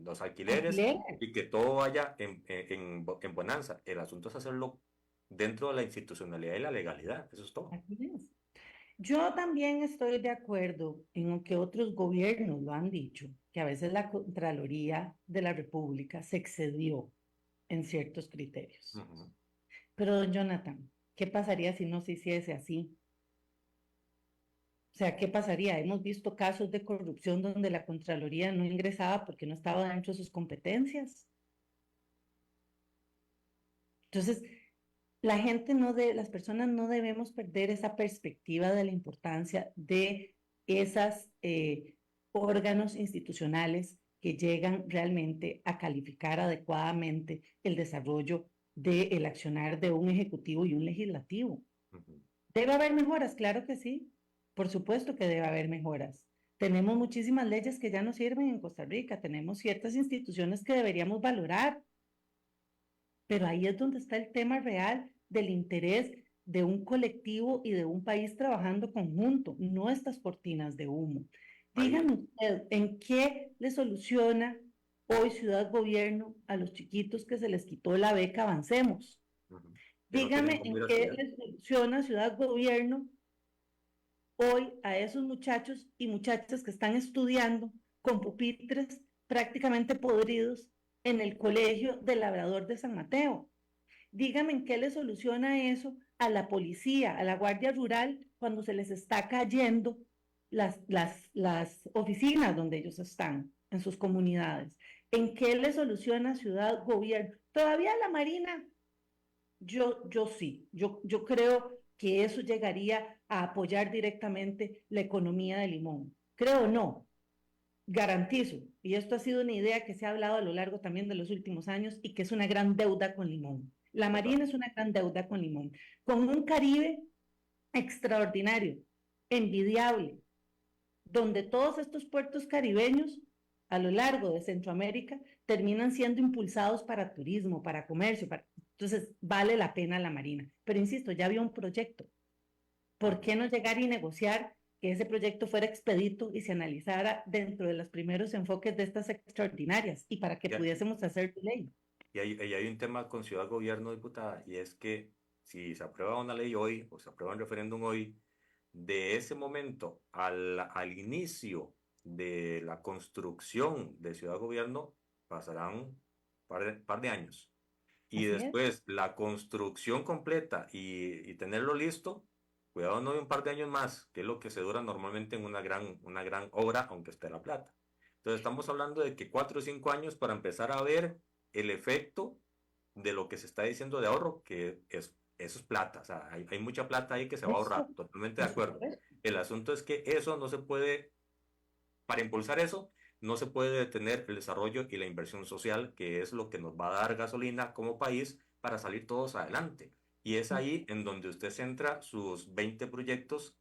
los alquileres Alquiler. y que todo vaya en bonanza. El asunto es hacerlo dentro de la institucionalidad y la legalidad, eso es todo. Así es. Yo también estoy de acuerdo en lo que otros gobiernos lo han dicho, que a veces la Contraloría de la República se excedió en ciertos criterios. Ujú. Pero, don Jonathan, ¿qué pasaría si no se hiciese así? O sea, ¿qué pasaría? Hemos visto casos de corrupción donde la Contraloría no ingresaba porque no estaba dentro de sus competencias. Entonces, las personas no debemos perder esa perspectiva de la importancia de esas órganos institucionales que llegan realmente a calificar adecuadamente el desarrollo del accionar de un ejecutivo y un legislativo. Ujú. ¿Debe haber mejoras? Claro que sí. Por supuesto que debe haber mejoras. Tenemos muchísimas leyes que ya no sirven en Costa Rica, tenemos ciertas instituciones que deberíamos valorar, pero ahí es donde está el tema real del interés de un colectivo y de un país trabajando conjunto, no estas cortinas de humo. Ahí, Díganme usted, ¿en qué le soluciona hoy Ciudad Gobierno a los chiquitos que se les quitó la beca Avancemos? ujú, que no tienen Dígame cómo en ir a qué estudiar. le soluciona Ciudad Gobierno hoy a esos muchachos y muchachas que están estudiando con pupitres prácticamente podridos en el colegio del Labrador de San Mateo. Dígame en qué le soluciona eso a la policía, a la Guardia Rural, cuando se les está cayendo las oficinas donde ellos están, en sus comunidades. ¿En qué le soluciona Ciudad Gobierno? Todavía la Marina, yo sí, yo creo que eso llegaría a apoyar directamente la economía de Limón. Creo no, garantizo, y esto ha sido una idea que se ha hablado a lo largo también de los últimos años y que es una gran deuda con Limón. La Total. Marina es una gran deuda con Limón, con un Caribe extraordinario, envidiable, donde todos estos puertos caribeños a lo largo de Centroamérica terminan siendo impulsados para turismo, para comercio, entonces vale la pena la Marina. Pero insisto, ya había un proyecto. ¿Por Ujú. qué no llegar y negociar que ese proyecto fuera expedito y se analizara dentro de los primeros enfoques de estas extraordinarias y para que Ya, pudiésemos hacer ley? y hay un tema con Ciudad Gobierno, diputada, y es que si se aprueba una ley hoy o se aprueba un referéndum hoy, de ese momento al inicio de la construcción de Ciudad Gobierno pasarán un par de años. Y Así es. después la construcción completa y tenerlo listo, cuidado, no de un par de años más, que es lo que se dura normalmente en una gran obra, aunque esté la plata. Entonces estamos hablando de que 4 o 5 años para empezar a ver el efecto de lo que se está diciendo de ahorro, que eso es plata, o sea, hay mucha plata ahí que se va a ahorrar, Eso, totalmente de por acuerdo. supuesto. El asunto es que eso no se puede, para impulsar eso, no se puede detener el desarrollo y la inversión social, que es lo que nos va a dar gasolina como país para salir todos adelante. Y es ahí en donde usted centra sus 20 proyectos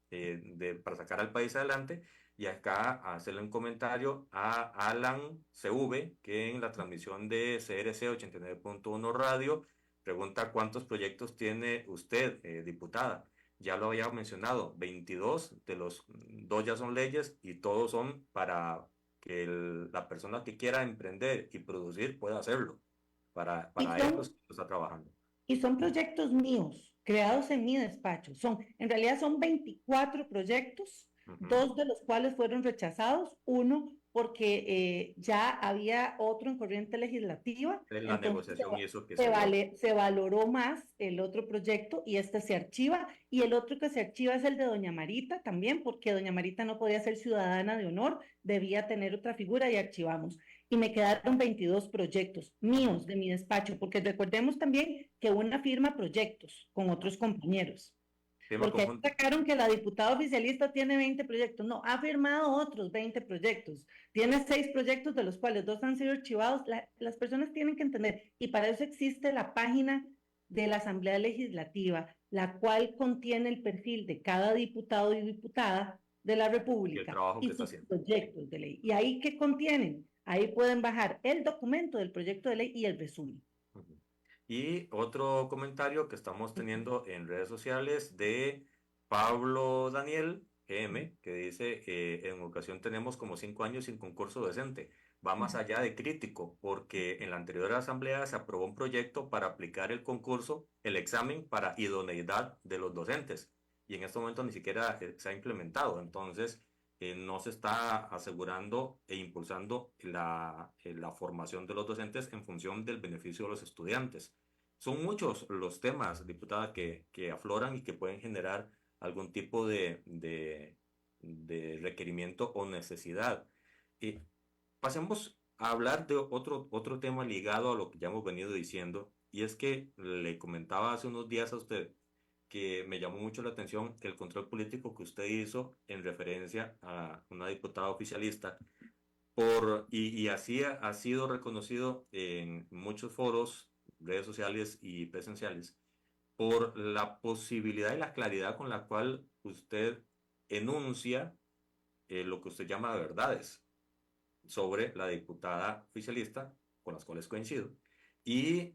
para sacar al país adelante. Y acá hacerle un comentario a Alan CV, que en la transmisión de CRC 89.1 Radio pregunta cuántos proyectos tiene usted, diputada. Ya lo había mencionado, 22 de los dos ya son leyes y todos son para que la persona que quiera emprender y producir pueda hacerlo. Y Para eso son, es que está trabajando. y son proyectos míos, creados en mi despacho. En realidad son 24 proyectos, Ujú. dos de los cuales fueron rechazados, uno porque ya había otro en corriente legislativa, En la entonces negociación y eso que se dio. se valoró más el otro proyecto y este se archiva, y el otro que se archiva es el de doña Marita también, porque doña Marita no podía ser ciudadana de honor, debía tener otra figura y archivamos y me quedaron 22 proyectos Ujú. míos de mi despacho, porque recordemos también que una firma proyectos con otros compañeros, Tema porque ahí conjunto. sacaron que la diputada oficialista tiene 20 proyectos, no, ha firmado otros 20 proyectos, tiene 6 proyectos de los cuales 2 han sido archivados, las personas tienen que entender, y para eso existe la página de la Asamblea Legislativa, la cual contiene el perfil de cada diputado y diputada de la Y el República trabajo que y está sus haciendo. proyectos de ley. ¿Y ahí qué contienen? Ahí pueden bajar el documento del proyecto de ley y el resumen. Ujú. Y otro comentario que estamos teniendo en redes sociales de Pablo Daniel GM, que dice, en educación tenemos como 5 años sin concurso decente. Va más allá de crítico, porque en la anterior asamblea se aprobó un proyecto para aplicar el concurso, el examen para idoneidad de los docentes. Y en este momento ni siquiera se ha implementado. Entonces, no se está asegurando e impulsando la formación de los docentes en función del beneficio de los estudiantes. Son muchos los temas, diputada, que afloran y que pueden generar algún tipo de requerimiento o necesidad. Y pasemos a hablar de otro tema ligado a lo que ya hemos venido diciendo, y es que le comentaba hace unos días a usted que me llamó mucho la atención el control político que usted hizo en referencia a una diputada oficialista, y así ha sido reconocido en muchos foros, redes sociales y presenciales, por la posibilidad y la claridad con la cual usted enuncia lo que usted llama verdades sobre la diputada oficialista, con las cuales coincido, y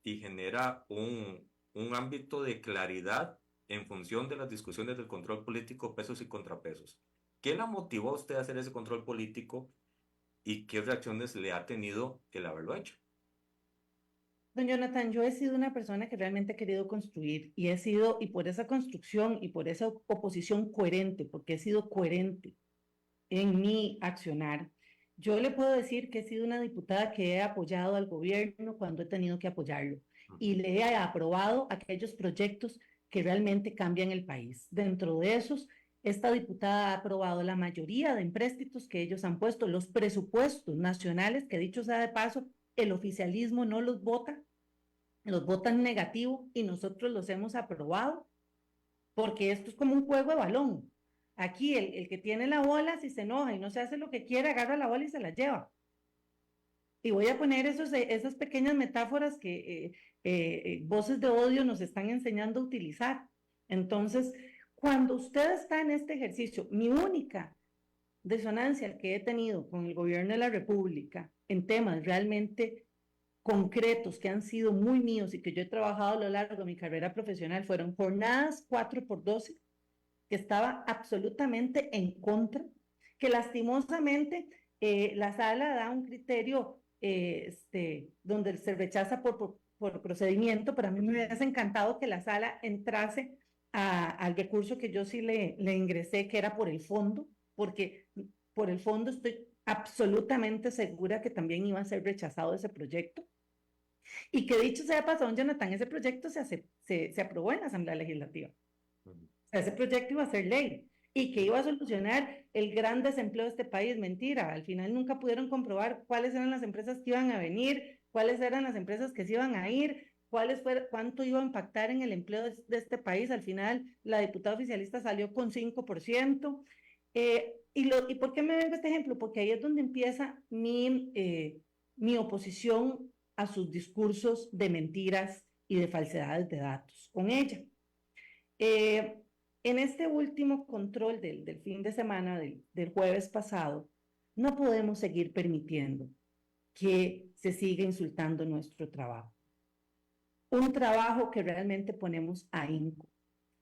genera un ámbito de claridad en función de las discusiones del control político, pesos y contrapesos. ¿Qué la motivó a usted a hacer ese control político y qué reacciones le ha tenido el haberlo hecho? Don Jonathan, yo he sido una persona que realmente he querido construir y he sido, y por esa construcción y por esa oposición coherente, porque he sido coherente en mi accionar, yo le puedo decir que he sido una diputada que he apoyado al gobierno cuando he tenido que apoyarlo y Ujú. le he aprobado aquellos proyectos que realmente cambian el país. Dentro de esos, esta diputada ha aprobado la mayoría de empréstitos que ellos han puesto, los presupuestos nacionales, que dicho sea de paso, el oficialismo no los votan negativo y nosotros los hemos aprobado porque esto es como un juego de balón. Aquí el que tiene la bola, si se enoja y no se hace lo que quiere, agarra la bola y se la lleva. Y voy a poner esas pequeñas metáforas que voces de odio nos están enseñando a utilizar. Entonces, cuando usted está en este ejercicio, mi única disonancia que he tenido con el gobierno de la República en temas realmente concretos que han sido muy míos y que yo he trabajado a lo largo de mi carrera profesional fueron jornadas 4x12, que estaba absolutamente en contra, que lastimosamente la sala da un criterio donde se rechaza por procedimiento, pero a mí me hubiese encantado que la sala entrase al recurso que yo sí le ingresé, que era por el fondo, porque por el fondo estoy absolutamente segura que también iba a ser rechazado ese proyecto. Y que dicho sea pasado, Jonathan, ese proyecto se aprobó en la Asamblea Legislativa. Ujú. O sea, ese proyecto iba a ser ley y que iba a solucionar el gran desempleo de este país. Mentira, al final nunca pudieron comprobar cuáles eran las empresas que iban a venir, cuáles eran las empresas que se iban a ir, cuánto iba a impactar en el empleo de este país. Al final, la diputada oficialista salió con 5%. ¿Y por qué me vengo este ejemplo? Porque ahí es donde empieza mi oposición a sus discursos de mentiras y de falsedades de datos con ella. Eh, en este último control del fin de semana, del jueves pasado, no podemos seguir permitiendo que se siga insultando nuestro trabajo. Un trabajo que realmente ponemos ahínco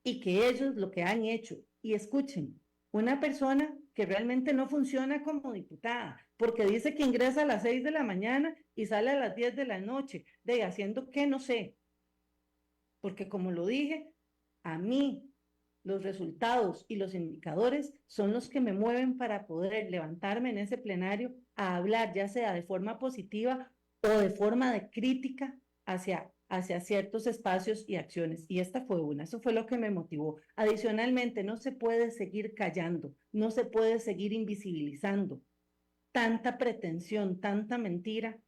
y que ellos lo que han hecho, y escuchen, una persona que realmente no funciona como diputada, porque dice que ingresa a las 6 de la mañana y sale a las 10 de la noche, de haciendo qué, no sé, porque como lo dije, a mí los resultados y los indicadores son los que me mueven para poder levantarme en ese plenario a hablar, ya sea de forma positiva o de forma de crítica hacia ciertos espacios y acciones. Y esta fue una, eso fue lo que me motivó. Adicionalmente, no se puede seguir callando, no se puede seguir invisibilizando tanta pretensión, tanta mentira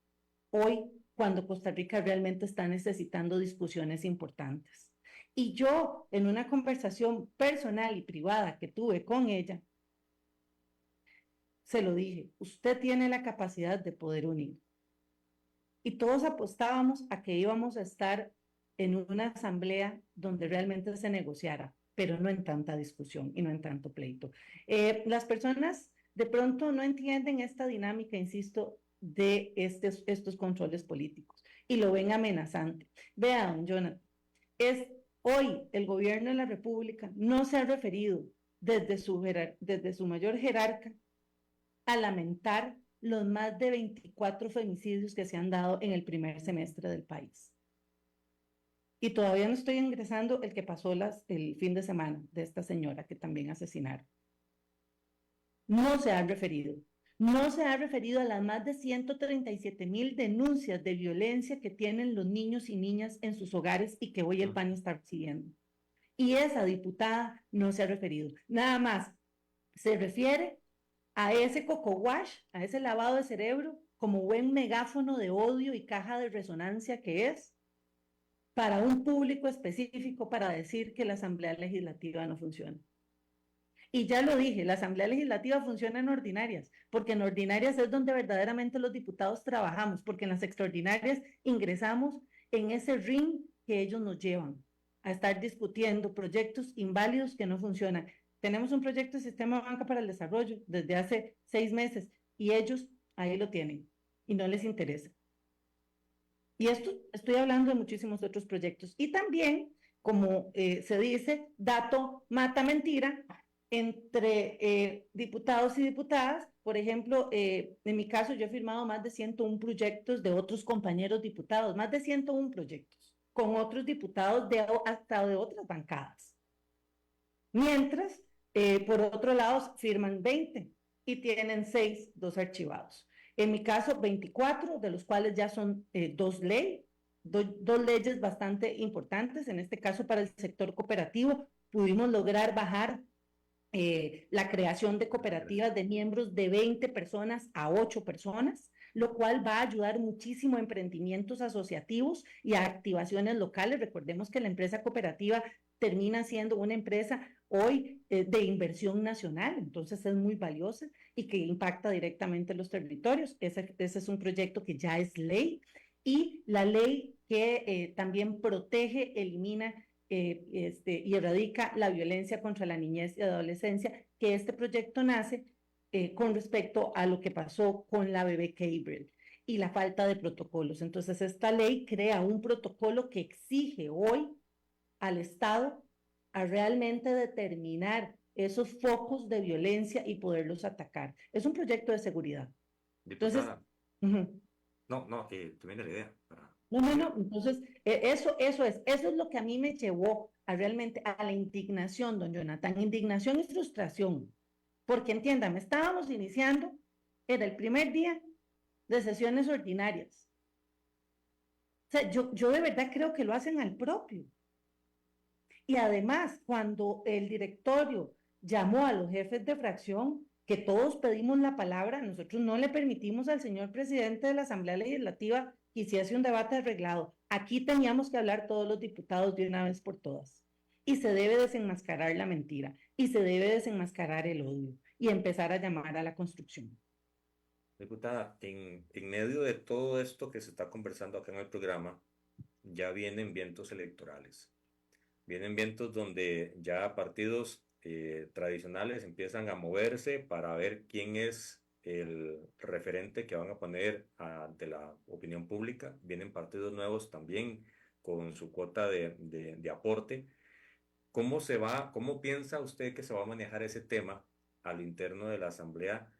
hoy cuando Costa Rica realmente está necesitando discusiones importantes. Y yo, en una conversación personal y privada que tuve con ella, se lo dije, usted tiene la capacidad de poder unir. Y todos apostábamos a que íbamos a estar en una asamblea donde realmente se negociara, pero no en tanta discusión y no en tanto pleito. Las personas de pronto no entienden esta dinámica, insisto, de estos controles políticos y lo ven amenazante. Vea, don Jonathan, hoy el gobierno de la República no se ha referido desde su mayor jerarca a lamentar los más de 24 femicidios que se han dado en el primer semestre del país. Y todavía no estoy ingresando el que pasó el fin de semana de esta señora que también asesinaron. No se ha referido. No se ha referido a las más de 137,000 denuncias de violencia que tienen los niños y niñas en sus hogares y que hoy el PAN está recibiendo. Y esa diputada no se ha referido. Nada más se refiere a ese coco wash, a ese lavado de cerebro, como buen megáfono de odio y caja de resonancia que es, para un público específico para decir que la Asamblea Legislativa no funciona. Y ya lo dije, la Asamblea Legislativa funciona en ordinarias, porque en ordinarias es donde verdaderamente los diputados trabajamos, porque en las extraordinarias ingresamos en ese ring que ellos nos llevan a estar discutiendo proyectos inválidos que no funcionan. Tenemos un proyecto de sistema de banca para el desarrollo desde hace 6 meses y ellos ahí lo tienen y no les interesa. Y esto estoy hablando de muchísimos otros proyectos. Y también, como se dice, dato mata mentira entre diputados y diputadas. Por ejemplo, en mi caso yo he firmado más de 101 proyectos de otros compañeros diputados, más de 101 proyectos, con otros diputados hasta de otras bancadas. Mientras, por otro lado, firman 20 y tienen 2 archivados. En mi caso, 24, de los cuales ya son 2 leyes bastante importantes. En este caso, para el sector cooperativo, pudimos lograr bajar la creación de cooperativas de miembros de 20 personas a 8 personas, lo cual va a ayudar muchísimo a emprendimientos asociativos y a activaciones locales. Recordemos que la empresa cooperativa termina siendo una empresa hoy de inversión nacional, entonces es muy valiosa y que impacta directamente en los territorios. Ese es un proyecto que ya es ley, y la ley que también protege, elimina y erradica la violencia contra la niñez y adolescencia, que este proyecto nace con respecto a lo que pasó con la bebé Gabriel y la falta de protocolos. Entonces esta ley crea un protocolo que exige hoy al Estado a realmente determinar esos focos de violencia y poderlos atacar. Es un proyecto de seguridad. Diputada, Entonces, termina la idea. no, entonces eso es lo que a mí me llevó a realmente a la indignación, don Jonathan, indignación y frustración, porque entiéndame, estábamos iniciando, era el primer día de sesiones ordinarias. O sea, yo de verdad creo que lo hacen al propio. Y además, cuando el directorio llamó a los jefes de fracción, que todos pedimos la palabra, nosotros no le permitimos al señor presidente de la Asamblea Legislativa que hiciese un debate arreglado. Aquí teníamos que hablar todos los diputados de una vez por todas. Y se debe desenmascarar la mentira, y se debe desenmascarar el odio, y empezar a llamar a la construcción. Diputada, en medio de todo esto que se está conversando acá en el programa, ya vienen vientos electorales. Vienen vientos donde ya partidos tradicionales empiezan a moverse para ver quién es el referente que van a poner ante la opinión pública. Vienen partidos nuevos también con su cuota de aporte. ¿Cómo piensa usted que se va a manejar ese tema al interno de la Asamblea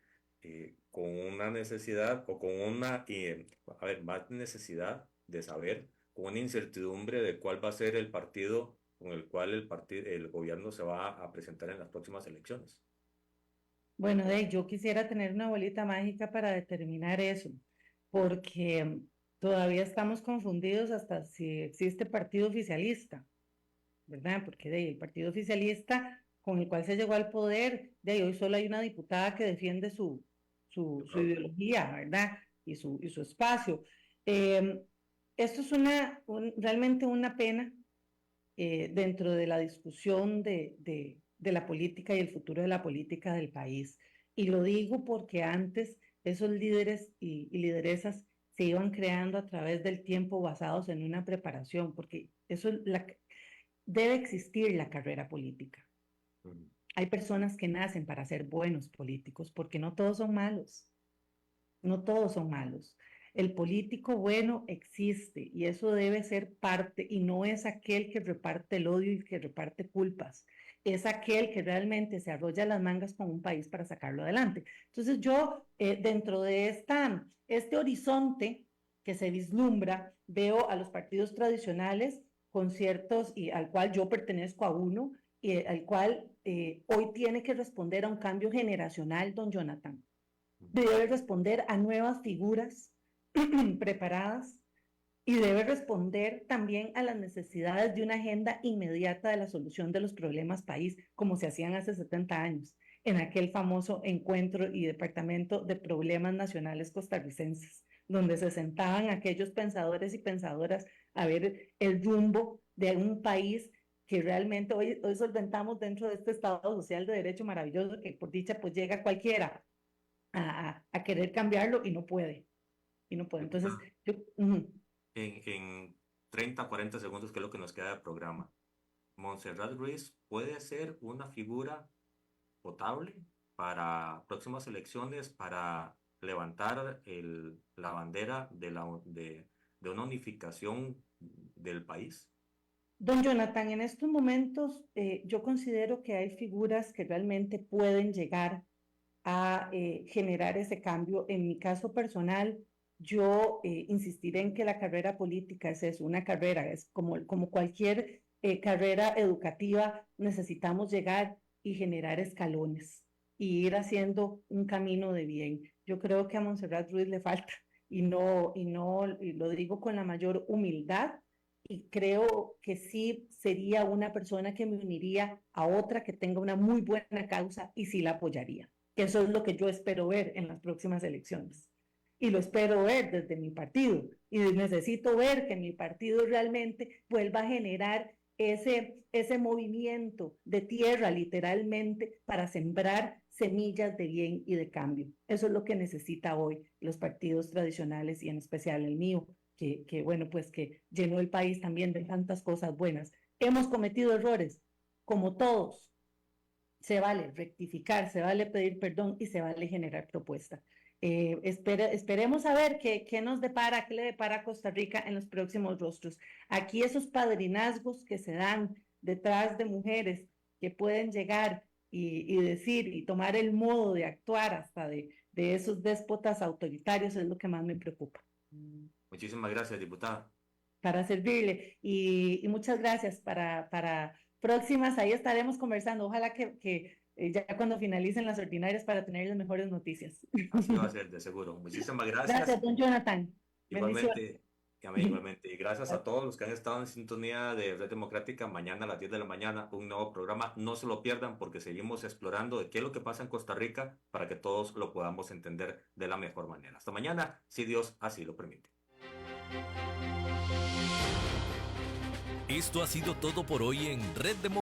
con una necesidad o con más necesidad de saber, con una incertidumbre de cuál va a ser el partido con el cual el gobierno se va a presentar en las próximas elecciones? Bueno, yo quisiera tener una bolita mágica para determinar eso, porque todavía estamos confundidos hasta si existe partido oficialista, ¿verdad? Porque el partido oficialista con el cual se llegó al poder, hoy solo hay una diputada que defiende su ideología, ¿verdad? Y su espacio. Esto es realmente una pena dentro de la discusión de la política y el futuro de la política del país. Y lo digo porque antes esos líderes y lideresas se iban creando a través del tiempo basados en una preparación, porque eso es debe existir la carrera política. Hay personas que nacen para ser buenos políticos, porque no todos son malos, no todos son malos. El político bueno existe y eso debe ser parte, y no es aquel que reparte el odio y que reparte culpas, es aquel que realmente se arrolla las mangas con un país para sacarlo adelante. Entonces yo, dentro de este horizonte que se vislumbra, veo a los partidos tradicionales con ciertos, y al cual yo pertenezco a uno, y al cual hoy tiene que responder a un cambio generacional, don Jonathan. Debe responder a nuevas figuras preparadas y debe responder también a las necesidades de una agenda inmediata de la solución de los problemas país, como se hacían hace 70 años, en aquel famoso encuentro y departamento de problemas nacionales costarricenses, donde se sentaban aquellos pensadores y pensadoras a ver el rumbo de un país que realmente hoy solventamos dentro de este Estado social de derecho maravilloso que por dicha pues llega cualquiera a querer cambiarlo y no puede. Y no puede. Entonces, yo... En 30, 40 segundos, que es lo que nos queda de programa, ¿Montserrat Ruiz puede ser una figura potable para próximas elecciones, para levantar la bandera de una unificación del país? Don Jonathan, en estos momentos yo considero que hay figuras que realmente pueden llegar a generar ese cambio. En mi caso personal, yo insistiré en que la carrera política es eso, una carrera, es como cualquier carrera educativa, necesitamos llegar y generar escalones y ir haciendo un camino de bien. Yo creo que a Montserrat Ruiz le falta y lo digo con la mayor humildad, y creo que sí sería una persona que me uniría a otra que tenga una muy buena causa y sí la apoyaría. Eso es lo que yo espero ver en las próximas elecciones. Y lo espero ver desde mi partido. Y necesito ver que mi partido realmente vuelva a generar ese movimiento de tierra, literalmente, para sembrar semillas de bien y de cambio. Eso es lo que necesita hoy los partidos tradicionales y en especial el mío, que bueno, pues que llenó el país también de tantas cosas buenas. Hemos cometido errores, como todos. Se vale rectificar, se vale pedir perdón y se vale generar propuesta. Esperemos a ver qué nos depara, qué le depara a Costa Rica en los próximos rostros. Aquí esos padrinazgos que se dan detrás de mujeres que pueden llegar y decir y tomar el modo de actuar hasta de esos déspotas autoritarios es lo que más me preocupa. Muchísimas gracias, diputada. Para servirle y muchas gracias para próximas, ahí estaremos conversando. Ojalá que ya cuando finalicen las ordinarias para tener las mejores noticias. Así va a ser, de seguro. Muchísimas gracias. Gracias, don Jonathan. Igualmente, igualmente. Y gracias a todos los que han estado en sintonía de Red Democrática. Mañana a las 10 de la mañana, un nuevo programa. No se lo pierdan porque seguimos explorando de qué es lo que pasa en Costa Rica para que todos lo podamos entender de la mejor manera. Hasta mañana, si Dios así lo permite. Esto ha sido todo por hoy en Red Democrática.